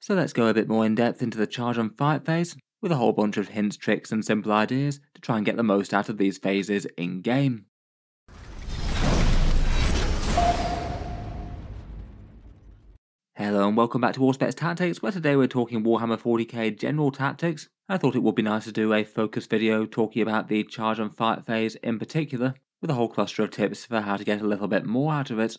So let's go a bit more in depth into the charge and fight phase, with a whole bunch of hints, tricks and simple ideas to try and get the most out of these phases in game. Hello and welcome back to Auspex Tactics, where today we're talking Warhammer 40k general tactics. I thought it would be nice to do a focused video talking about the charge and fight phase in particular, with a whole cluster of tips for how to get a little bit more out of it.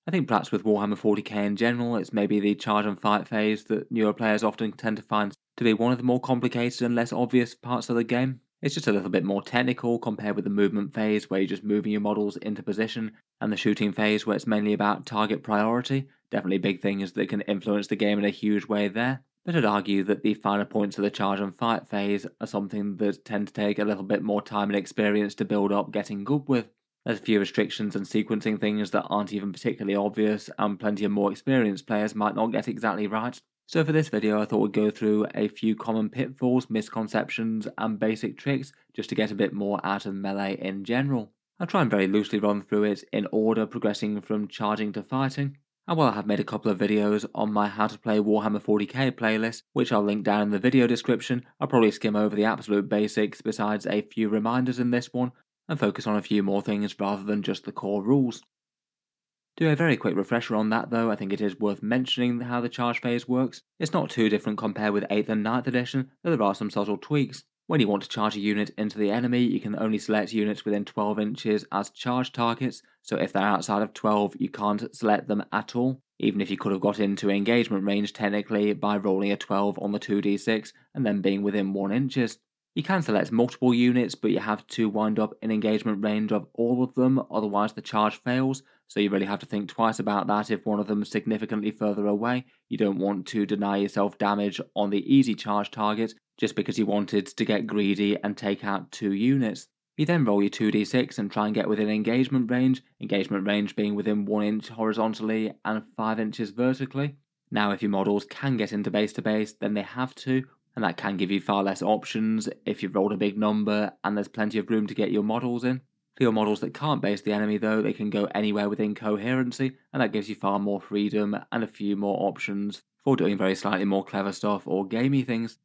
I think perhaps with Warhammer 40k in general, it's maybe the charge and fight phase that newer players often tend to find to be one of the more complicated and less obvious parts of the game. It's just a little bit more technical compared with the movement phase where you're just moving your models into position, and the shooting phase where it's mainly about target priority. Definitely big things that can influence the game in a huge way there. But I'd argue that the finer points of the charge and fight phase are something that tend to take a little bit more time and experience to build up getting good with. There's a few restrictions and sequencing things that aren't even particularly obvious, and plenty of more experienced players might not get exactly right. So for this video I thought we'd go through a few common pitfalls, misconceptions and basic tricks just to get a bit more out of melee in general. I'll try and very loosely run through it in order, progressing from charging to fighting. And while I have made a couple of videos on my How to Play Warhammer 40k playlist, which I'll link down in the video description, I'll probably skim over the absolute basics besides a few reminders in this one, and focus on a few more things rather than just the core rules. Do a very quick refresher on that though, I think it is worth mentioning how the charge phase works. It's not too different compared with 8th and 9th edition, though there are some subtle tweaks. When you want to charge a unit into the enemy, you can only select units within 12 inches as charge targets, so if they're outside of 12 you can't select them at all, even if you could have got into engagement range technically by rolling a 12 on the 2d6 and then being within 1 inches. You can select multiple units, but you have to wind up in engagement range of all of them, otherwise the charge fails, so you really have to think twice about that if one of them is significantly further away. You don't want to deny yourself damage on the easy charge target just because you wanted to get greedy and take out 2 units. You then roll your 2d6 and try and get within engagement range being within 1 inch horizontally and 5 inches vertically. Now if your models can get into base to base, then they have to, and that can give you far less options if you've rolled a big number and there's plenty of room to get your models in. For your models that can't base the enemy though, they can go anywhere within coherency, and that gives you far more freedom and a few more options for doing very slightly more clever stuff or gamey things.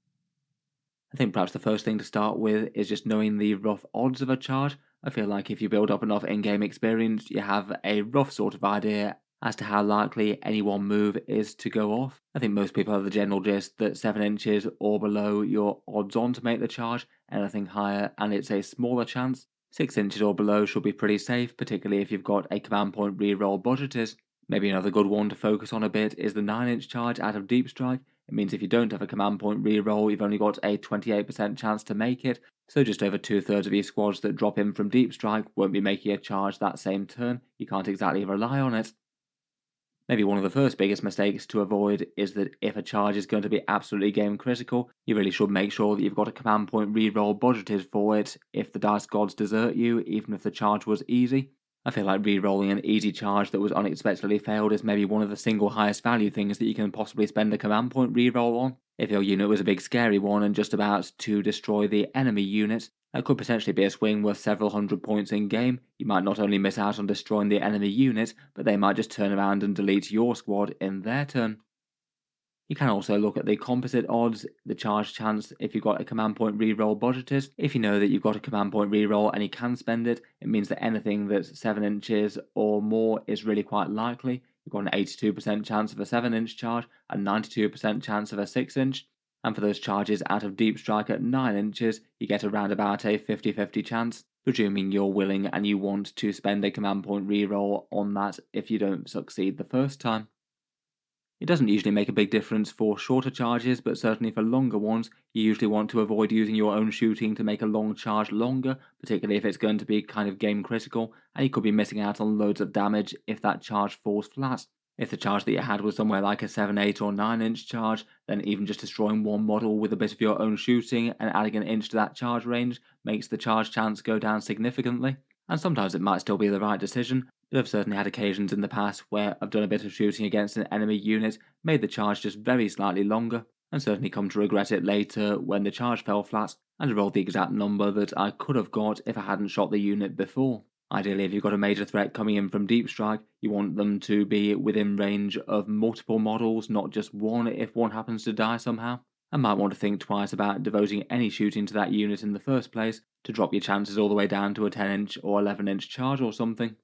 I think perhaps the first thing to start with is just knowing the rough odds of a charge. I feel like if you build up enough in-game experience, you have a rough sort of idea as to how likely any one move is to go off. I think most people have the general gist that 7 inches or below you're odds on to make the charge, anything higher and it's a smaller chance. 6 inches or below should be pretty safe, particularly if you've got a command point reroll budgeted. Maybe another good one to focus on a bit is the 9-inch charge out of Deep Strike. It means if you don't have a command point reroll, you've only got a 28% chance to make it, so just over 2/3 of your squads that drop in from Deep Strike won't be making a charge that same turn. You can't exactly rely on it. Maybe one of the first biggest mistakes to avoid is that if a charge is going to be absolutely game critical, you really should make sure that you've got a command point reroll budgeted for it if the dice gods desert you, even if the charge was easy. I feel like re-rolling an easy charge that was unexpectedly failed is maybe one of the single highest value things that you can possibly spend a command point reroll on. If your unit was a big scary one and just about to destroy the enemy unit, that could potentially be a swing worth several hundred points in game. You might not only miss out on destroying the enemy unit, but they might just turn around and delete your squad in their turn. You can also look at the composite odds, the charge chance if you've got a command point reroll budgeted. If you know that you've got a command point reroll and you can spend it, it means that anything that's 7 inches or more is really quite likely. You've got an 82% chance of a 7-inch charge, a 92% chance of a 6-inch, and for those charges out of Deep Strike at 9 inches, you get around about a 50-50 chance, presuming you're willing and you want to spend a command point reroll on that if you don't succeed the first time. It doesn't usually make a big difference for shorter charges, but certainly for longer ones, you usually want to avoid using your own shooting to make a long charge longer, particularly if it's going to be kind of game critical, and you could be missing out on loads of damage if that charge falls flat. If the charge that you had was somewhere like a 7, 8 or 9-inch charge, then even just destroying one model with a bit of your own shooting and adding an inch to that charge range makes the charge chance go down significantly. And sometimes it might still be the right decision, but I've certainly had occasions in the past where I've done a bit of shooting against an enemy unit, made the charge just very slightly longer, and certainly come to regret it later when the charge fell flat, and I rolled the exact number that I could have got if I hadn't shot the unit before. Ideally, if you've got a major threat coming in from deep strike, you want them to be within range of multiple models, not just one if one happens to die somehow. And might want to think twice about devoting any shooting to that unit in the first place to drop your chances all the way down to a 10-inch or 11-inch charge or something.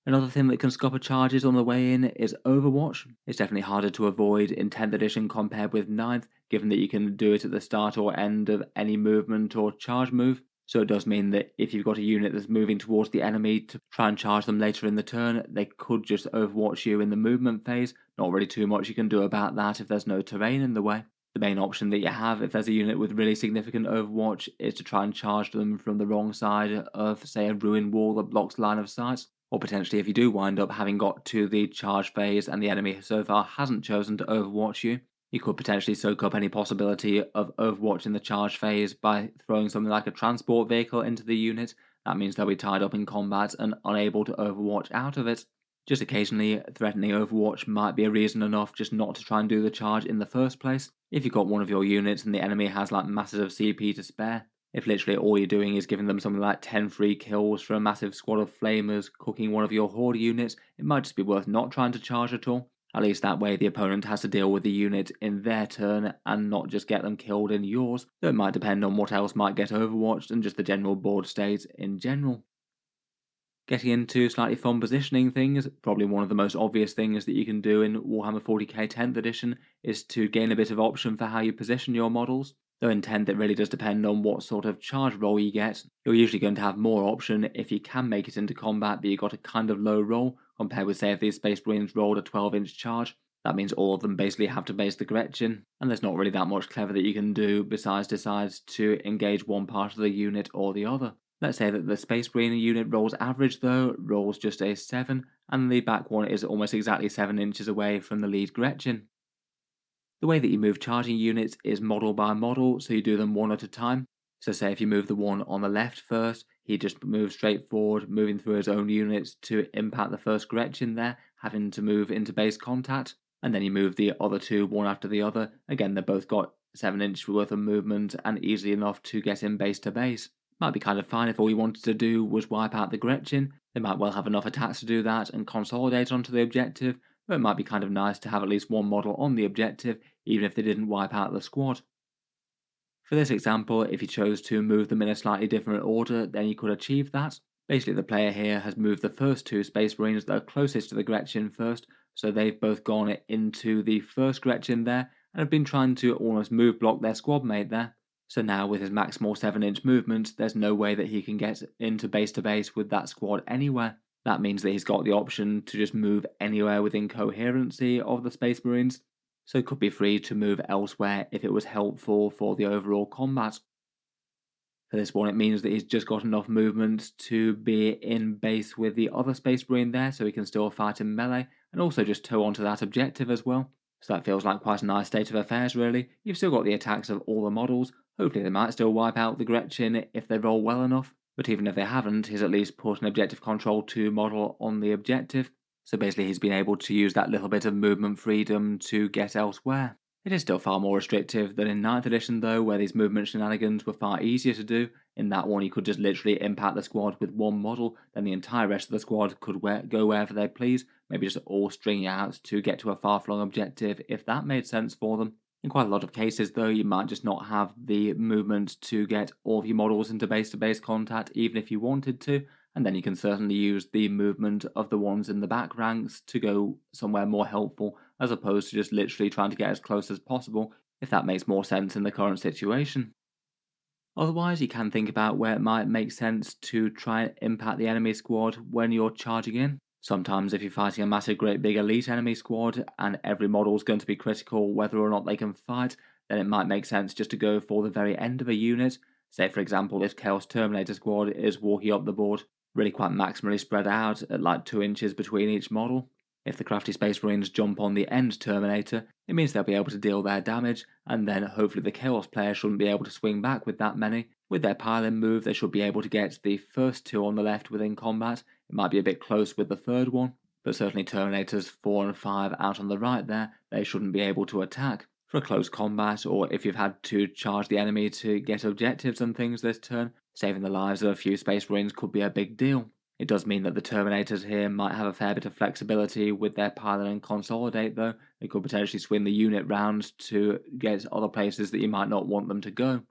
Another thing that can scupper charges on the way in is Overwatch. It's definitely harder to avoid in 10th edition compared with 9th, given that you can do it at the start or end of any movement or charge move. So it does mean that if you've got a unit that's moving towards the enemy to try and charge them later in the turn, they could just Overwatch you in the movement phase. Not really too much you can do about that if there's no terrain in the way. The main option that you have if there's a unit with really significant Overwatch is to try and charge them from the wrong side of, say, a ruin wall that blocks line of sight. Or potentially if you do wind up having got to the charge phase and the enemy so far hasn't chosen to Overwatch you, you could potentially soak up any possibility of overwatching the charge phase by throwing something like a transport vehicle into the unit. That means they'll be tied up in combat and unable to overwatch out of it. Just occasionally, threatening overwatch might be a reason enough just not to try and do the charge in the first place. If you've got one of your units and the enemy has like massive CP to spare, if literally all you're doing is giving them something like 10 free kills for a massive squad of flamers cooking one of your horde units, it might just be worth not trying to charge at all. At least that way the opponent has to deal with the unit in their turn and not just get them killed in yours, though it might depend on what else might get overwatched and just the general board state in general. Getting into slightly fun positioning things, probably one of the most obvious things that you can do in Warhammer 40k 10th edition is to gain a bit of option for how you position your models. Though in 10th it really does depend on what sort of charge roll you get. You're usually going to have more option if you can make it into combat but you got a kind of low roll, compared with say if these Space Marines rolled a 12-inch charge. That means all of them basically have to base the Gretchen, and there's not really that much clever that you can do besides decide to engage one part of the unit or the other. Let's say that the Space Marine unit rolls average though, rolls just a 7, and the back one is almost exactly 7 inches away from the lead Gretchen. The way that you move charging units is model by model, so you do them one at a time. So say if you move the one on the left first, he just moves straight forward, moving through his own units to impact the first Gretchen there, having to move into base contact. And then you move the other two one after the other. Again, they've both got 7 inches worth of movement and easily enough to get in base to base. Might be kind of fine if all you wanted to do was wipe out the Gretchen. They might well have enough attacks to do that and consolidate onto the objective, but it might be kind of nice to have at least one model on the objective, even if they didn't wipe out the squad. For this example, if you chose to move them in a slightly different order, then you could achieve that. Basically, the player here has moved the first two Space Marines that are closest to the Gretchen first, so they've both gone into the first Gretchen there, and have been trying to almost move block their squad mate there. So now with his maximal 7-inch movement, there's no way that he can get into base to base with that squad anywhere. That means that he's got the option to just move anywhere within coherency of the Space Marines, so could be free to move elsewhere if it was helpful for the overall combat. For this one, it means that he's just got enough movement to be in base with the other Space Marine there, so he can still fight in melee, and also just tow onto that objective as well. So that feels like quite a nice state of affairs really. You've still got the attacks of all the models. Hopefully they might still wipe out the Gretchen if they roll well enough, but even if they haven't, he's at least put an objective control 2 model on the objective. So basically he's been able to use that little bit of movement freedom to get elsewhere. It is still far more restrictive than in 9th edition though, where these movement shenanigans were far easier to do. In that one you could just literally impact the squad with one model, then the entire rest of the squad could go wherever they please, maybe just all string out to get to a far-flung objective if that made sense for them. In quite a lot of cases though, you might just not have the movement to get all of your models into base-to-base contact even if you wanted to, and then you can certainly use the movement of the ones in the back ranks to go somewhere more helpful, as opposed to just literally trying to get as close as possible, if that makes more sense in the current situation. Otherwise, you can think about where it might make sense to try and impact the enemy squad when you're charging in. Sometimes if you're fighting a massive great big elite enemy squad and every model is going to be critical whether or not they can fight, then it might make sense just to go for the very end of a unit. Say for example this Chaos Terminator squad is walking up the board, really quite maximally spread out at like 2 inches between each model. If the crafty Space Marines jump on the end Terminator, it means they'll be able to deal their damage, and then hopefully the Chaos player shouldn't be able to swing back with that many. With their pile-in move, they should be able to get the first two on the left within combat. It might be a bit close with the third one, but certainly Terminators 4 and 5 out on the right there, they shouldn't be able to attack. For a close combat, or if you've had to charge the enemy to get objectives and things this turn, saving the lives of a few Space Marines could be a big deal. It does mean that the Terminators here might have a fair bit of flexibility with their pilot and consolidate though. They could potentially swing the unit round to get other places that you might not want them to go.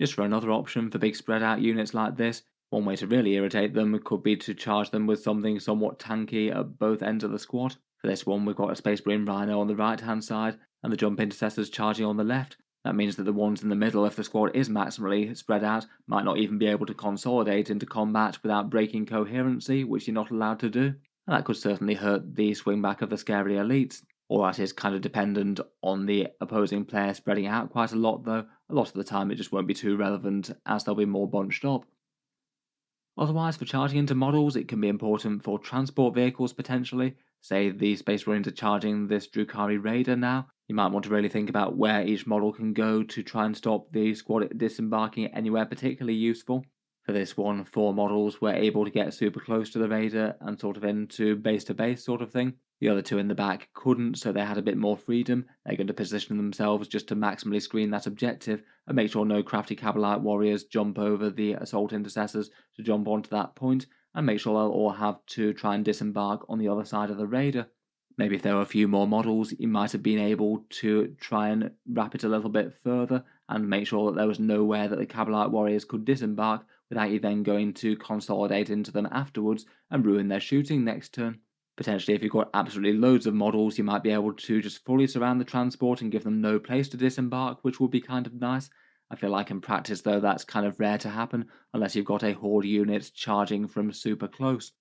Just for another option for big spread out units like this, one way to really irritate them could be to charge them with something somewhat tanky at both ends of the squad. For this one, we've got a Space Marine Rhino on the right hand side and the Jump Intercessors charging on the left. That means that the ones in the middle, if the squad is maximally spread out, might not even be able to consolidate into combat without breaking coherency, which you're not allowed to do. And that could certainly hurt the swingback of the scary elites. All that is kind of dependent on the opposing player spreading out quite a lot though. A lot of the time it just won't be too relevant as they'll be more bunched up. Otherwise, for charging into models, it can be important for transport vehicles potentially. Say the Space Marines are charging this Drukhari Raider now. You might want to really think about where each model can go to try and stop the squad disembarking anywhere particularly useful. For this one, 4 models were able to get super close to the Raider and sort of into base to base sort of thing. The other 2 in the back couldn't, so they had a bit more freedom. They're going to position themselves just to maximally screen that objective and make sure no crafty Cabalite warriors jump over the assault intercessors to jump onto that point, and make sure they'll all have to try and disembark on the other side of the Raider. Maybe if there were a few more models, you might have been able to try and wrap it a little bit further and make sure that there was nowhere that the Cabalite warriors could disembark without you then going to consolidate into them afterwards and ruin their shooting next turn. Potentially, if you've got absolutely loads of models, you might be able to just fully surround the transport and give them no place to disembark, which would be kind of nice. I feel like in practice, though, that's kind of rare to happen, unless you've got a horde unit charging from super close.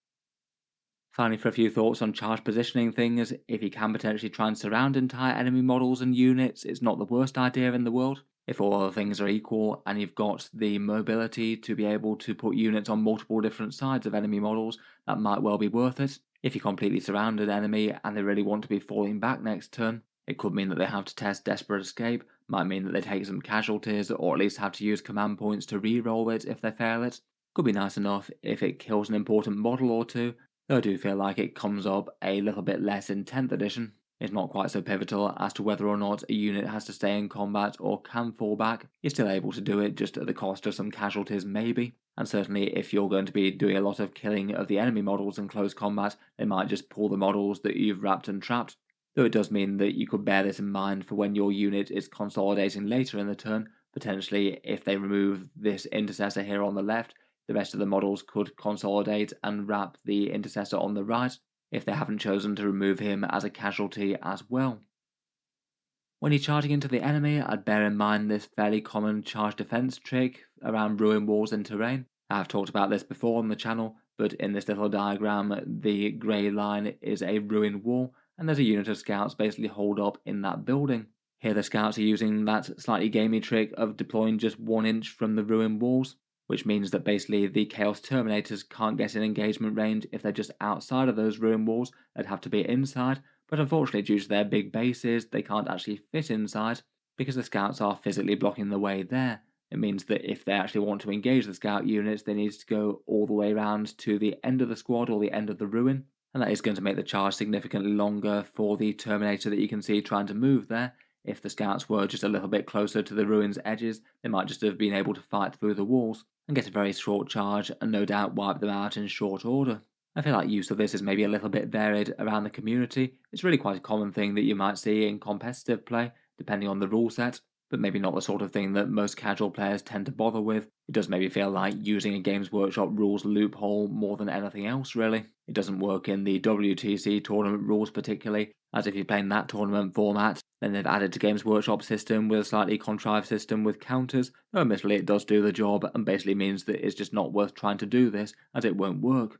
Finally, for a few thoughts on charge positioning things, if you can potentially try and surround entire enemy models and units, it's not the worst idea in the world. If all other things are equal and you've got the mobility to be able to put units on multiple different sides of enemy models, that might well be worth it. If you completely surround an enemy and they really want to be falling back next turn, it could mean that they have to test Desperate Escape, might mean that they take some casualties or at least have to use command points to re-roll it if they fail it. Could be nice enough if it kills an important model or two, though I do feel like it comes up a little bit less in 10th edition. It's not quite so pivotal as to whether or not a unit has to stay in combat or can fall back. You're still able to do it, just at the cost of some casualties maybe. And certainly if you're going to be doing a lot of killing of the enemy models in close combat, they might just pull the models that you've wrapped and trapped. Though it does mean that you could bear this in mind for when your unit is consolidating later in the turn. Potentially, if they remove this intercessor here on the left, the rest of the models could consolidate and wrap the intercessor on the right, if they haven't chosen to remove him as a casualty as well. When you're charging into the enemy, I'd bear in mind this fairly common charge defense trick around ruin walls and terrain. I've talked about this before on the channel, but in this little diagram, the grey line is a ruin wall, and there's a unit of scouts basically holed up in that building. Here the scouts are using that slightly gamey trick of deploying just 1 inch from the ruin walls, which means that basically the Chaos Terminators can't get in engagement range if they're just outside of those ruin walls. They'd have to be inside, but unfortunately due to their big bases, they can't actually fit inside because the scouts are physically blocking the way there. It means that if they actually want to engage the scout units, they need to go all the way around to the end of the squad or the end of the ruin, and that is going to make the charge significantly longer for the Terminator that you can see trying to move there. If the scouts were just a little bit closer to the ruin's edges, they might just have been able to fight through the walls and get a very short charge and no doubt wipe them out in short order. I feel like use of this is maybe a little bit varied around the community. It's really quite a common thing that you might see in competitive play, depending on the rule set, but maybe not the sort of thing that most casual players tend to bother with. It does maybe feel like using a Games Workshop rules loophole more than anything else really. It doesn't work in the WTC tournament rules particularly, as if you're playing that tournament format, then they've added to Games Workshop system with a slightly contrived system with counters, though admittedly it does do the job and basically means that it's just not worth trying to do this, as it won't work.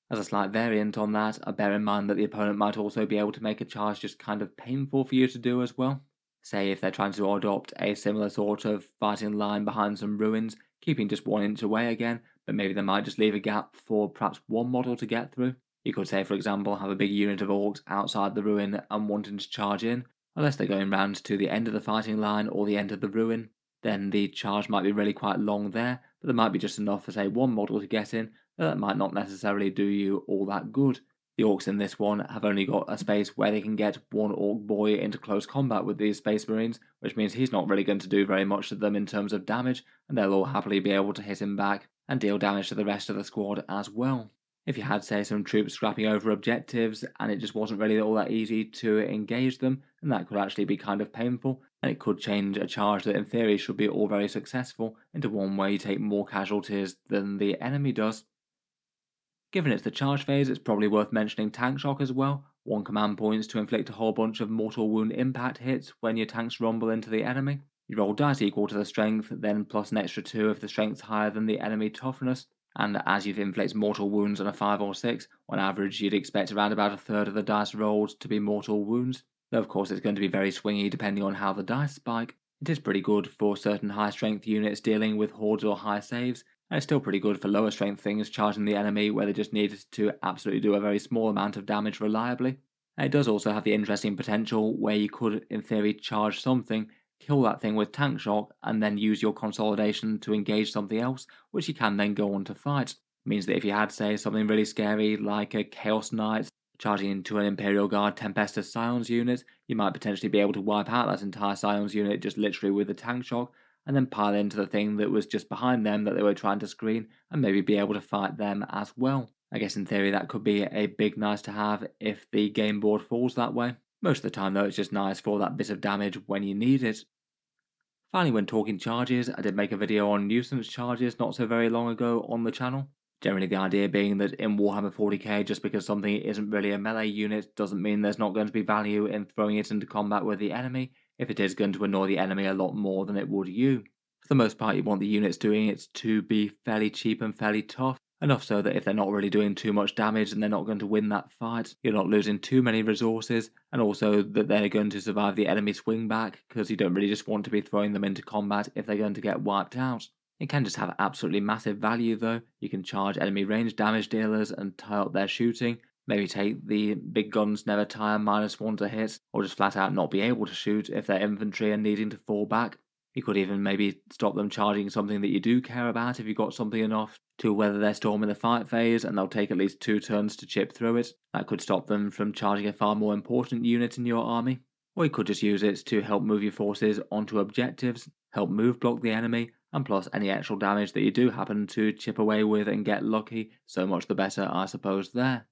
As a slight variant on that, I bear in mind that the opponent might also be able to make a charge just kind of painful for you to do as well. Say if they're trying to adopt a similar sort of fighting line behind some ruins, keeping just 1 inch away again, but maybe they might just leave a gap for perhaps one model to get through. You could say, for example, have a big unit of orcs outside the ruin and wanting to charge in, unless they're going round to the end of the fighting line or the end of the ruin, then the charge might be really quite long there, but there might be just enough for say one model to get in, but that might not necessarily do you all that good. The orcs in this one have only got a space where they can get one orc boy into close combat with these space marines, which means he's not really going to do very much to them in terms of damage, and they'll all happily be able to hit him back and deal damage to the rest of the squad as well. If you had, say, some troops scrapping over objectives and it just wasn't really all that easy to engage them, then that could actually be kind of painful, and it could change a charge that in theory should be all very successful into one where you take more casualties than the enemy does. Given it's the charge phase, it's probably worth mentioning Tank Shock as well. One command points to inflict a whole bunch of mortal wound impact hits when your tanks rumble into the enemy. You roll dice equal to the strength, then plus an extra 2 if the strength's higher than the enemy toughness, and as you've inflicted mortal wounds on a 5 or 6, on average you'd expect around about a third of the dice rolled to be mortal wounds, though of course it's going to be very swingy depending on how the dice spike. It is pretty good for certain high strength units dealing with hordes or high saves, and it's still pretty good for lower strength things charging the enemy where they just need to absolutely do a very small amount of damage reliably. And it does also have the interesting potential where you could, in theory, charge something, kill that thing with Tank Shock, and then use your consolidation to engage something else, which you can then go on to fight. It means that if you had, say, something really scary like a Chaos Knight charging into an Imperial Guard Tempestus Scions unit, you might potentially be able to wipe out that entire Scions unit just literally with the Tank Shock, and then pile into the thing that was just behind them that they were trying to screen, and maybe be able to fight them as well. I guess in theory that could be a big nice to have if the game board falls that way. Most of the time though, it's just nice for that bit of damage when you need it. Finally, when talking charges, I did make a video on Nuisance Charges not so very long ago on the channel. Generally the idea being that in Warhammer 40k, just because something isn't really a melee unit doesn't mean there's not going to be value in throwing it into combat with the enemy, if it is going to annoy the enemy a lot more than it would you. For the most part, you want the units doing it to be fairly cheap and fairly tough, enough so that if they're not really doing too much damage and they're not going to win that fight, you're not losing too many resources, and also that they're going to survive the enemy swing back, because you don't really just want to be throwing them into combat if they're going to get wiped out. It can just have absolutely massive value though. You can charge enemy range damage dealers and tie up their shooting, maybe take the big guns never tire -1 to hit, or just flat out not be able to shoot if their infantry are needing to fall back. You could even maybe stop them charging something that you do care about if you've got something enough to weather their storm in the fight phase and they'll take at least 2 turns to chip through it. That could stop them from charging a far more important unit in your army. Or you could just use it to help move your forces onto objectives, help move block the enemy, and plus any actual damage that you do happen to chip away with and get lucky, so much the better I suppose there.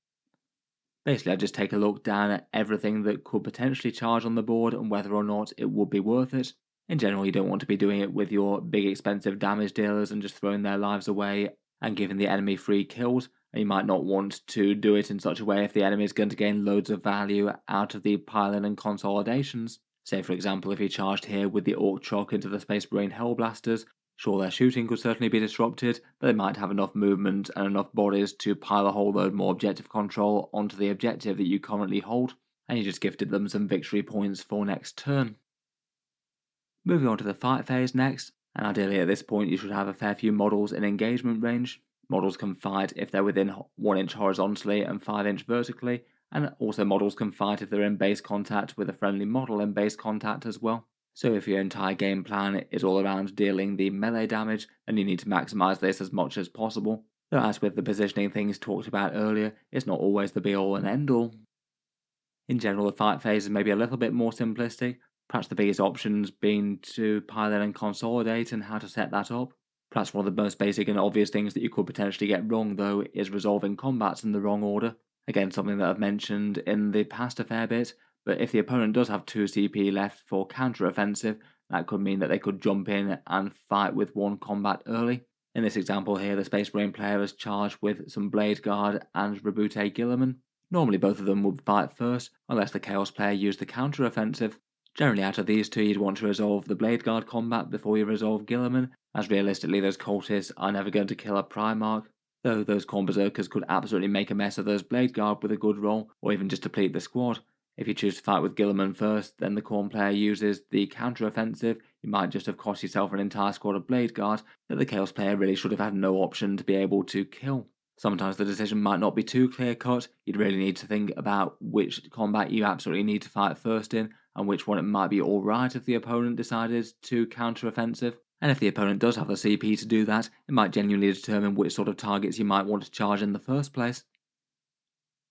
Basically I just take a look down at everything that could potentially charge on the board and whether or not it would be worth it. In general, you don't want to be doing it with your big expensive damage dealers and just throwing their lives away and giving the enemy free kills, and you might not want to do it in such a way if the enemy is going to gain loads of value out of the piling and consolidations. Say for example if you charged here with the Orc Truck into the Space Marine Hellblasters, sure their shooting could certainly be disrupted, but they might have enough movement and enough bodies to pile a whole load more objective control onto the objective that you currently hold, and you just gifted them some victory points for next turn. Moving on to the fight phase next, and ideally at this point you should have a fair few models in engagement range. Models can fight if they're within 1 inch horizontally and 5 inch vertically, and also models can fight if they're in base contact with a friendly model in base contact as well. So if your entire game plan is all around dealing the melee damage, then you need to maximise this as much as possible. Though as with the positioning things talked about earlier, it's not always the be all and end all. In general, the fight phase is maybe a little bit more simplistic, perhaps the biggest options being to pile in and consolidate and how to set that up. Perhaps one of the most basic and obvious things that you could potentially get wrong though is resolving combats in the wrong order. Again, something that I've mentioned in the past a fair bit, but if the opponent does have 2 CP left for counter-offensive, that could mean that they could jump in and fight with 1 combat early. In this example here, the Space Marine player is charged with some Blade Guard and Rebute Gilliman. Normally both of them would fight first, unless the Chaos player used the counter-offensive. Generally out of these two you'd want to resolve the Blade Guard combat before you resolve Gilliman, as realistically those cultists are never going to kill a Primarch, though those Khorne Berserkers could absolutely make a mess of those Blade Guard with a good roll, or even just deplete the squad. If you choose to fight with Gilliman first, then the Khorne player uses the counter-offensive, you might just have cost yourself an entire squad of Blade Guard that the Chaos player really should have had no option to be able to kill. Sometimes the decision might not be too clear-cut, you'd really need to think about which combat you absolutely need to fight first in, and which one it might be alright if the opponent decided to counter-offensive. And if the opponent does have the CP to do that, it might genuinely determine which sort of targets you might want to charge in the first place.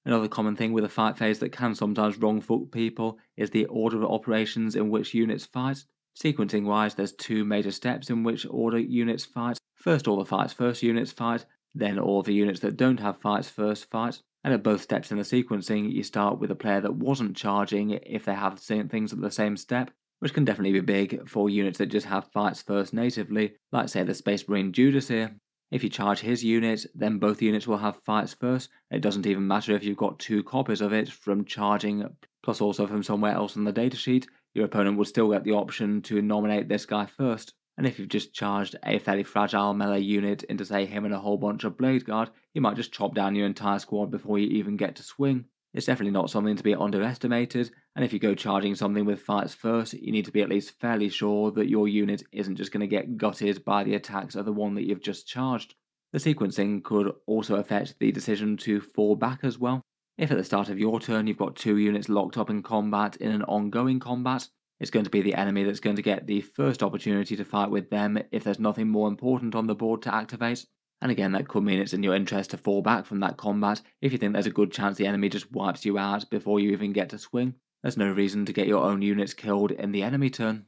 Another common thing with a fight phase that can sometimes wrong-foot people is the order of operations in which units fight. Sequencing wise, there's two major steps in which order units fight. First, all the fights first units fight, then all the units that don't have fights first fight. And at both steps in the sequencing, you start with a player that wasn't charging if they have the same things at the same step, which can definitely be big for units that just have fights first natively, like say the Space Marine Judas here. If you charge his unit, then both units will have fights first. It doesn't even matter if you've got two copies of it from charging, plus also from somewhere else on the datasheet, your opponent would still get the option to nominate this guy first. And if you've just charged a fairly fragile melee unit into say him and a whole bunch of Blade Guard, you might just chop down your entire squad before you even get to swing. It's definitely not something to be underestimated, and if you go charging something with fights first, you need to be at least fairly sure that your unit isn't just going to get gutted by the attacks of the one that you've just charged. The sequencing could also affect the decision to fall back as well. If at the start of your turn you've got two units locked up in combat in an ongoing combat, it's going to be the enemy that's going to get the first opportunity to fight with them if there's nothing more important on the board to activate. And again, that could mean it's in your interest to fall back from that combat if you think there's a good chance the enemy just wipes you out before you even get to swing. There's no reason to get your own units killed in the enemy turn.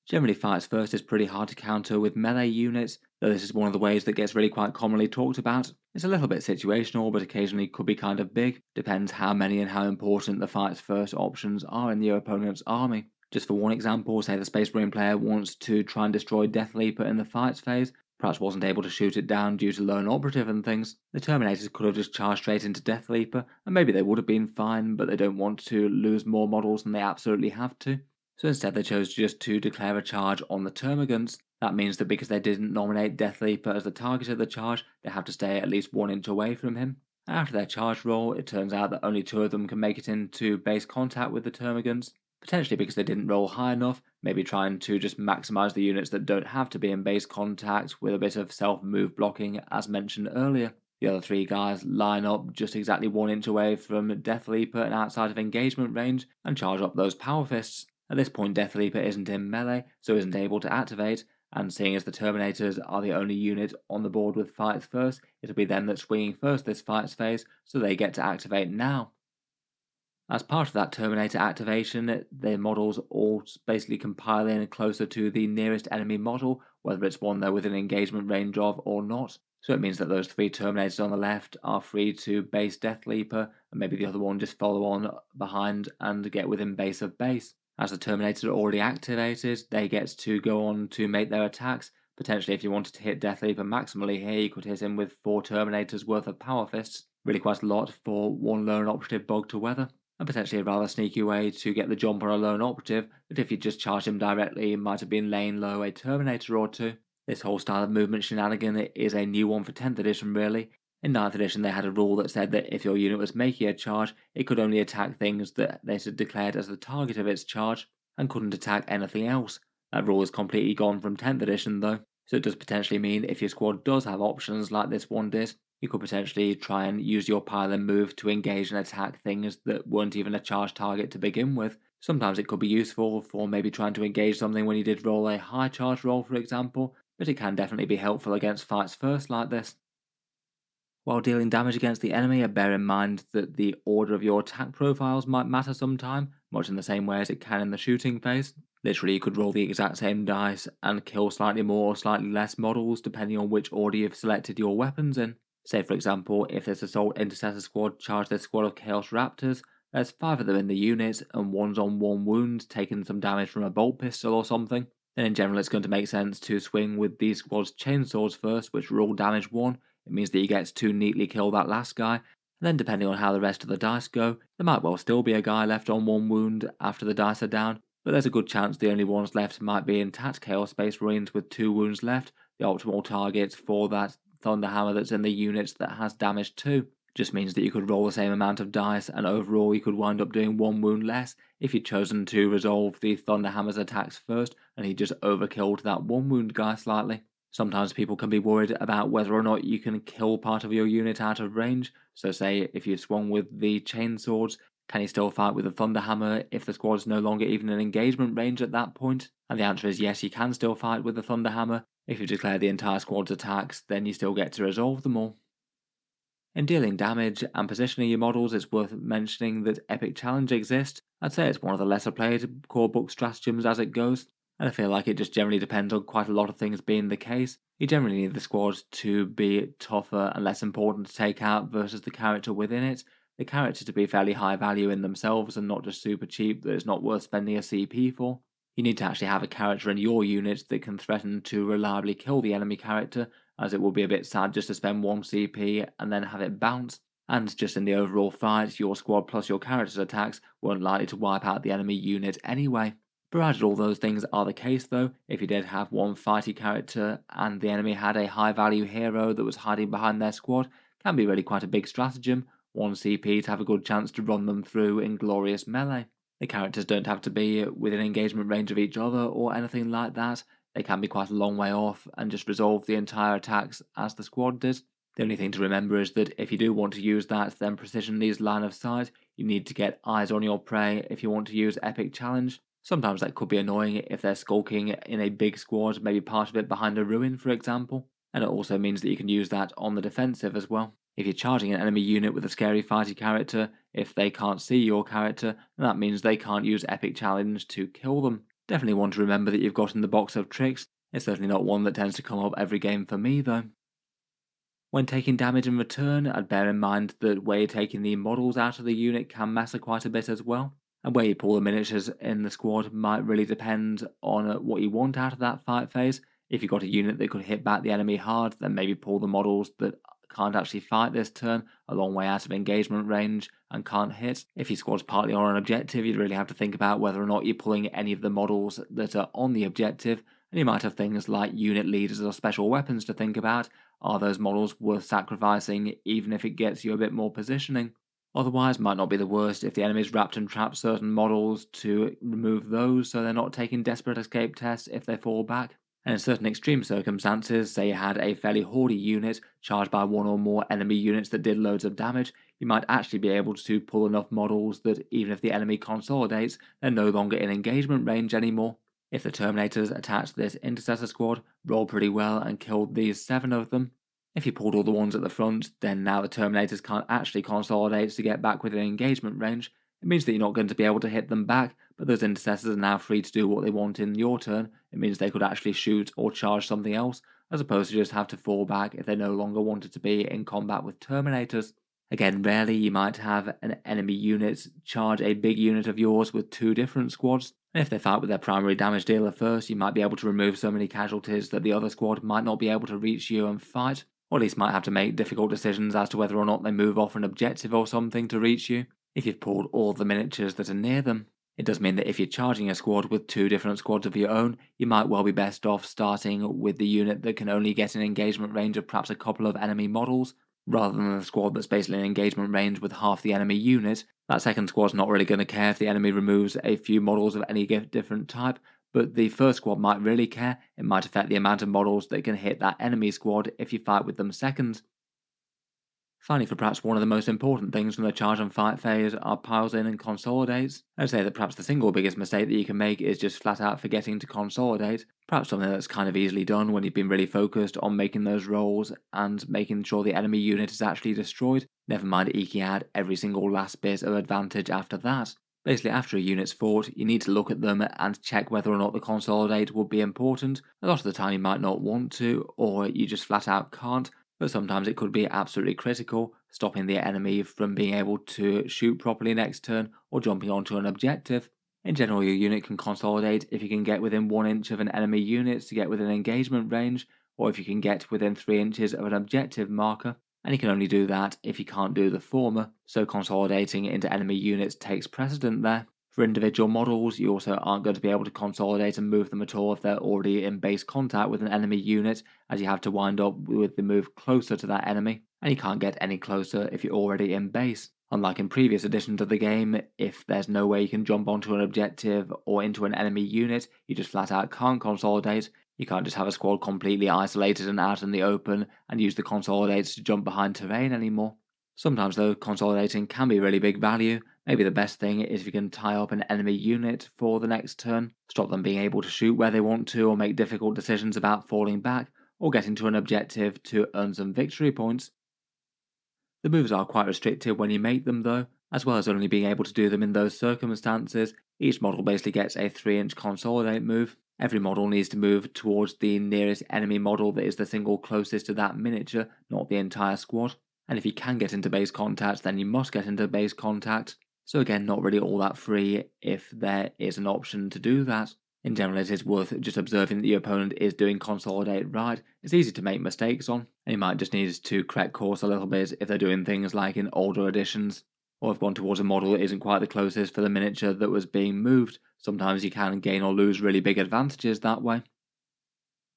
Generally, fights first is pretty hard to counter with melee units, though this is one of the ways that gets really quite commonly talked about. It's a little bit situational, but occasionally could be kind of big, depends how many and how important the fights first options are in your opponent's army. Just for one example, say the Space Marine player wants to try and destroy Death Leaper in the fights phase, perhaps wasn't able to shoot it down due to lone operative and things. The Terminators could have just charged straight into Death Leaper, and maybe they would have been fine, but they don't want to lose more models than they absolutely have to. So instead they chose just to declare a charge on the Termagants. That means that because they didn't nominate Death Leaper as the target of the charge, they have to stay at least 1 inch away from him. After their charge roll, it turns out that only 2 of them can make it into base contact with the Termagants, potentially because they didn't roll high enough, maybe trying to just maximise the units that don't have to be in base contact with a bit of self-move blocking as mentioned earlier. The other 3 guys line up just exactly 1 inch away from Death Leaper and outside of engagement range and charge up those Power Fists. At this point, Death Leaper isn't in melee, so isn't able to activate, and seeing as the Terminators are the only unit on the board with fights first, it'll be them that's swinging first this fights phase, so they get to activate now. As part of that Terminator activation, their models all basically compile in closer to the nearest enemy model, whether it's one they're within engagement range of or not. So it means that those 3 Terminators on the left are free to base Death Leaper, and maybe the other one just follow on behind and get within base of base. As the Terminators are already activated, they get to go on to make their attacks. Potentially, if you wanted to hit Death Leaper maximally here, you could hit him with 4 Terminators worth of Power Fists. Really quite a lot for one lone operative bug to weather. And potentially a rather sneaky way to get the jump on a lone operative, that if you just charged him directly, it might have been laying low a Terminator or 2. This whole style of movement shenanigan is a new one for 10th edition really. In 9th edition they had a rule that said that if your unit was making a charge, it could only attack things that they had declared as the target of its charge, and couldn't attack anything else. That rule is completely gone from 10th edition though, so it does potentially mean if your squad does have options like this one did, you could potentially try and use your pile and move to engage and attack things that weren't even a charge target to begin with. Sometimes it could be useful for maybe trying to engage something when you did roll a high charge roll for example, but it can definitely be helpful against fights first like this. While dealing damage against the enemy, bear in mind that the order of your attack profiles might matter sometime, much in the same way as it can in the shooting phase. Literally, you could roll the exact same dice and kill slightly more or slightly less models depending on which order you've selected your weapons in. Say for example, if this Assault Intercessor squad charged their squad of Chaos Raptors, there's 5 of them in the unit and one's on 1 wound, taking some damage from a bolt pistol or something. Then in general it's going to make sense to swing with these squad's chainswords first, which roll damage 1. It means that you get to neatly kill that last guy, and then depending on how the rest of the dice go, there might well still be a guy left on 1 wound after the dice are down, but there's a good chance the only ones left might be intact Chaos Space Marines with 2 wounds left, the optimal target for that Thunderhammer that's in the units that has damage 2. Just means that you could roll the same amount of dice, and overall you could wind up doing 1 wound less if you'd chosen to resolve the Thunderhammer's attacks first, and he just overkilled that 1 wound guy slightly. Sometimes people can be worried about whether or not you can kill part of your unit out of range, so say if you swung with the chainswords, can you still fight with the Thunderhammer if the squad is no longer even in engagement range at that point? And the answer is yes, you can still fight with the Thunderhammer. If you declare the entire squad's attacks, then you still get to resolve them all. In dealing damage and positioning your models, it's worth mentioning that Epic Challenge exists. I'd say it's one of the lesser played core book stratagems as it goes, and I feel like it just generally depends on quite a lot of things being the case. You generally need the squad to be tougher and less important to take out versus the character within it. The character to be fairly high value in themselves and not just super cheap that it's not worth spending a CP for. You need to actually have a character in your unit that can threaten to reliably kill the enemy character, as it will be a bit sad just to spend 1 CP and then have it bounce. And just in the overall fight, your squad plus your character's attacks weren't likely to wipe out the enemy unit anyway. Provided all those things are the case though, if you did have one fighty character and the enemy had a high value hero that was hiding behind their squad, can be really quite a big stratagem, 1 CP to have a good chance to run them through in glorious melee. The characters don't have to be within engagement range of each other or anything like that. They can be quite a long way off and just resolve the entire attacks as the squad did. The only thing to remember is that if you do want to use that, then precision these line of sight, you need to get eyes on your prey if you want to use Epic Challenge. Sometimes that could be annoying if they're skulking in a big squad, maybe part of it behind a ruin for example, and it also means that you can use that on the defensive as well. If you're charging an enemy unit with a scary fighty character, if they can't see your character, then that means they can't use Epic Challenge to kill them. Definitely want to remember that you've got in the box of tricks. It's certainly not one that tends to come up every game for me though. When taking damage in return, I'd bear in mind that where you're taking the models out of the unit can matter quite a bit as well, and where you pull the miniatures in the squad might really depend on what you want out of that fight phase. If you've got a unit that could hit back the enemy hard, then maybe pull the models that can't actually fight this turn, a long way out of engagement range and can't hit. If your squad's partly on an objective, you'd really have to think about whether or not you're pulling any of the models that are on the objective, and you might have things like unit leaders or special weapons to think about. Are those models worth sacrificing even if it gets you a bit more positioning? Otherwise, might not be the worst if the enemy's wrapped and trapped certain models to remove those so they're not taking desperate escape tests if they fall back. And in certain extreme circumstances, say you had a fairly hardy unit charged by one or more enemy units that did loads of damage, you might actually be able to pull enough models that even if the enemy consolidates, they're no longer in engagement range anymore. If the Terminators attacked this Intercessor squad, rolled pretty well and killed these 7 of them, if you pulled all the ones at the front, then now the Terminators can't actually consolidate to get back within engagement range. It means that you're not going to be able to hit them back, but those Intercessors are now free to do what they want in your turn. It means they could actually shoot or charge something else, as opposed to just have to fall back if they no longer wanted to be in combat with Terminators. Again, rarely you might have an enemy unit charge a big unit of yours with 2 different squads, and if they fight with their primary damage dealer first, you might be able to remove so many casualties that the other squad might not be able to reach you and fight, or at least might have to make difficult decisions as to whether or not they move off an objective or something to reach you, if you've pulled all the miniatures that are near them. It does mean that if you're charging a squad with 2 different squads of your own, you might well be best off starting with the unit that can only get an engagement range of perhaps a couple of enemy models, rather than a squad that's basically in engagement range with half the enemy unit. That second squad's not really going to care if the enemy removes a few models of any different type, but the first squad might really care. It might affect the amount of models that can hit that enemy squad if you fight with them second. Finally, for perhaps one of the most important things from the charge and fight phase are piles in and consolidates. I'd say that perhaps the single biggest mistake that you can make is just flat out forgetting to consolidate. Perhaps something that's kind of easily done when you've been really focused on making those rolls and making sure the enemy unit is actually destroyed, never mind eking out every single last bit of advantage after that. Basically, after a unit's fought, you need to look at them and check whether or not the consolidate would be important. A lot of the time you might not want to, or you just flat out can't, but sometimes it could be absolutely critical, stopping the enemy from being able to shoot properly next turn or jumping onto an objective. In general, your unit can consolidate if you can get within 1 inch of an enemy unit to get within engagement range, or if you can get within 3 inches of an objective marker, and you can only do that if you can't do the former, so consolidating into enemy units takes precedent there. For individual models, you also aren't going to be able to consolidate and move them at all if they're already in base contact with an enemy unit, as you have to wind up with the move closer to that enemy, and you can't get any closer if you're already in base. Unlike in previous editions of the game, if there's no way you can jump onto an objective or into an enemy unit, you just flat out can't consolidate. You can't just have a squad completely isolated and out in the open and use the consolidates to jump behind terrain anymore. Sometimes though, consolidating can be really big value. Maybe the best thing is if you can tie up an enemy unit for the next turn, stop them being able to shoot where they want to or make difficult decisions about falling back or getting to an objective to earn some victory points. The moves are quite restricted when you make them though, as well as only being able to do them in those circumstances. Each model basically gets a 3-inch consolidate move. Every model needs to move towards the nearest enemy model that is the single closest to that miniature, not the entire squad. And if you can get into base contact, then you must get into base contact. So again, not really all that free if there is an option to do that. In general, it is worth just observing that your opponent is doing consolidate right. It's easy to make mistakes on, and you might just need to correct course a little bit if they're doing things like in older editions, or have gone towards a model that isn't quite the closest for the miniature that was being moved. Sometimes you can gain or lose really big advantages that way.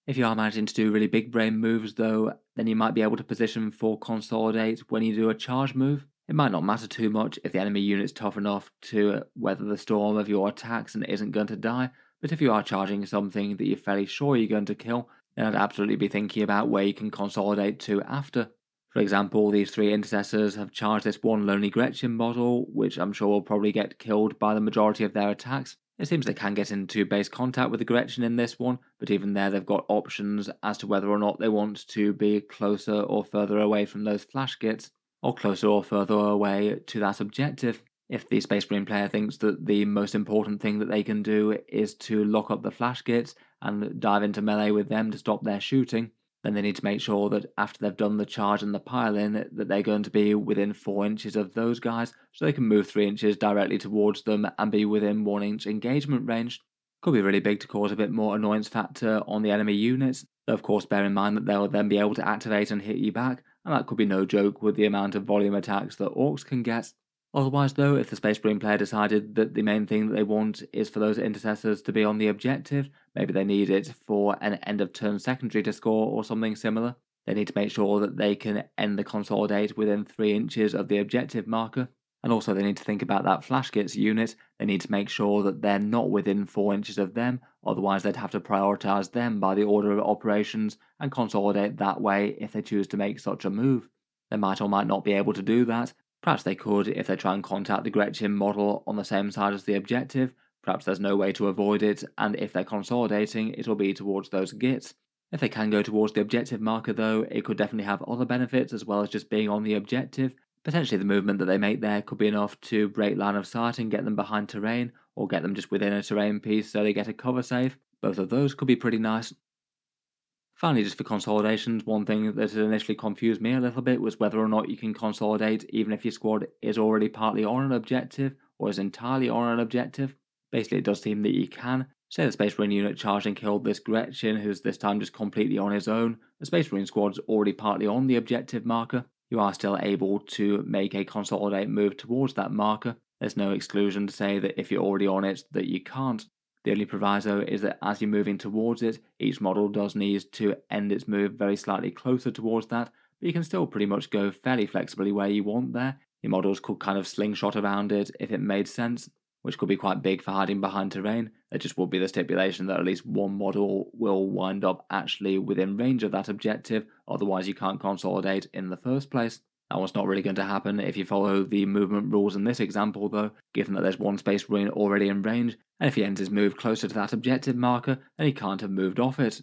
If you are managing to do really big brain moves though, then you might be able to position for consolidate when you do a charge move. It might not matter too much if the enemy unit's tough enough to weather the storm of your attacks and isn't going to die, but if you are charging something that you're fairly sure you're going to kill, then I'd absolutely be thinking about where you can consolidate to after. For example, these 3 intercessors have charged this one Lonely Gretchen model, which I'm sure will probably get killed by the majority of their attacks. It seems they can get into base contact with the Gretchen in this one, but even there they've got options as to whether or not they want to be closer or further away from those flash kits, or closer or further away to that objective. If the Space Marine player thinks that the most important thing that they can do is to lock up the flash kits and dive into melee with them to stop their shooting, then they need to make sure that after they've done the charge and the pile-in, that they're going to be within 4 inches of those guys, so they can move 3 inches directly towards them and be within 1 inch engagement range. Could be really big to cause a bit more annoyance factor on the enemy units, though of course bear in mind that they'll then be able to activate and hit you back, and that could be no joke with the amount of volume attacks that orcs can get. Otherwise though, if the Space Marine player decided that the main thing that they want is for those intercessors to be on the objective, maybe they need it for an end of turn secondary to score or something similar, they need to make sure that they can end the consolidate within 3 inches of the objective marker. And also they need to think about that flash kits unit, they need to make sure that they're not within 4 inches of them, otherwise they'd have to prioritise them by the order of operations and consolidate that way if they choose to make such a move. They might or might not be able to do that. Perhaps they could if they try and contact the Gretchen model on the same side as the objective, perhaps there's no way to avoid it, and if they're consolidating, it'll be towards those gits. If they can go towards the objective marker though, it could definitely have other benefits as well as just being on the objective. Potentially the movement that they make there could be enough to break line of sight and get them behind terrain, or get them just within a terrain piece so they get a cover save. Both of those could be pretty nice. Finally, just for consolidations, one thing that had initially confused me a little bit was whether or not you can consolidate even if your squad is already partly on an objective or is entirely on an objective. Basically, it does seem that you can. Say the Space Marine unit charged and killed this Gretchen, who's this time just completely on his own. The Space Marine squad's already partly on the objective marker. You are still able to make a consolidate move towards that marker. There's no exclusion to say that if you're already on it that you can't. The only proviso is that as you're moving towards it, each model does need to end its move very slightly closer towards that, but you can still pretty much go fairly flexibly where you want there. Your models could kind of slingshot around it if it made sense, which could be quite big for hiding behind terrain. There just would be the stipulation that at least one model will wind up actually within range of that objective, otherwise you can't consolidate in the first place. That one's not really going to happen if you follow the movement rules in this example though, given that there's one Space Marine already in range, and if he ends his move closer to that objective marker, then he can't have moved off it.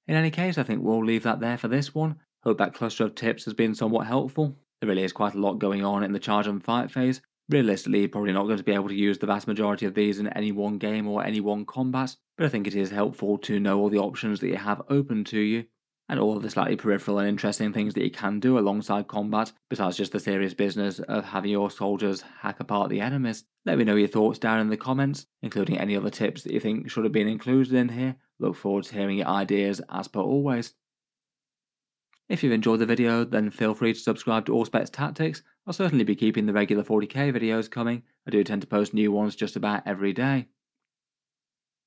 In any case, I think we'll leave that there for this one. Hope that cluster of tips has been somewhat helpful. There really is quite a lot going on in the charge and fight phase. Realistically, you're probably not going to be able to use the vast majority of these in any one game or any one combat, but I think it is helpful to know all the options that you have open to you, and all of the slightly peripheral and interesting things that you can do alongside combat, besides just the serious business of having your soldiers hack apart the enemies. Let me know your thoughts down in the comments, including any other tips that you think should have been included in here. Look forward to hearing your ideas as per always. If you've enjoyed the video, then feel free to subscribe to Auspex Tactics. I'll certainly be keeping the regular 40k videos coming. I do tend to post new ones just about every day.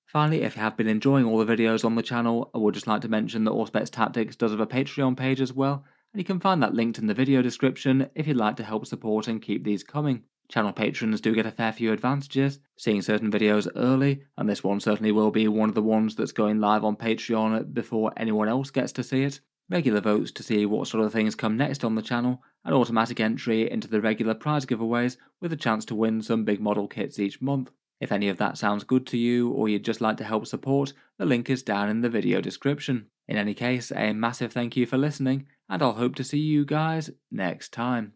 Finally, if you have been enjoying all the videos on the channel, I would just like to mention that Auspex Tactics does have a Patreon page as well, and you can find that linked in the video description if you'd like to help support and keep these coming. Channel patrons do get a fair few advantages, seeing certain videos early, and this one certainly will be one of the ones that's going live on Patreon before anyone else gets to see it. Regular votes to see what sort of things come next on the channel, and automatic entry into the regular prize giveaways with a chance to win some big model kits each month. If any of that sounds good to you, or you'd just like to help support, the link is down in the video description. In any case, a massive thank you for listening, and I'll hope to see you guys next time.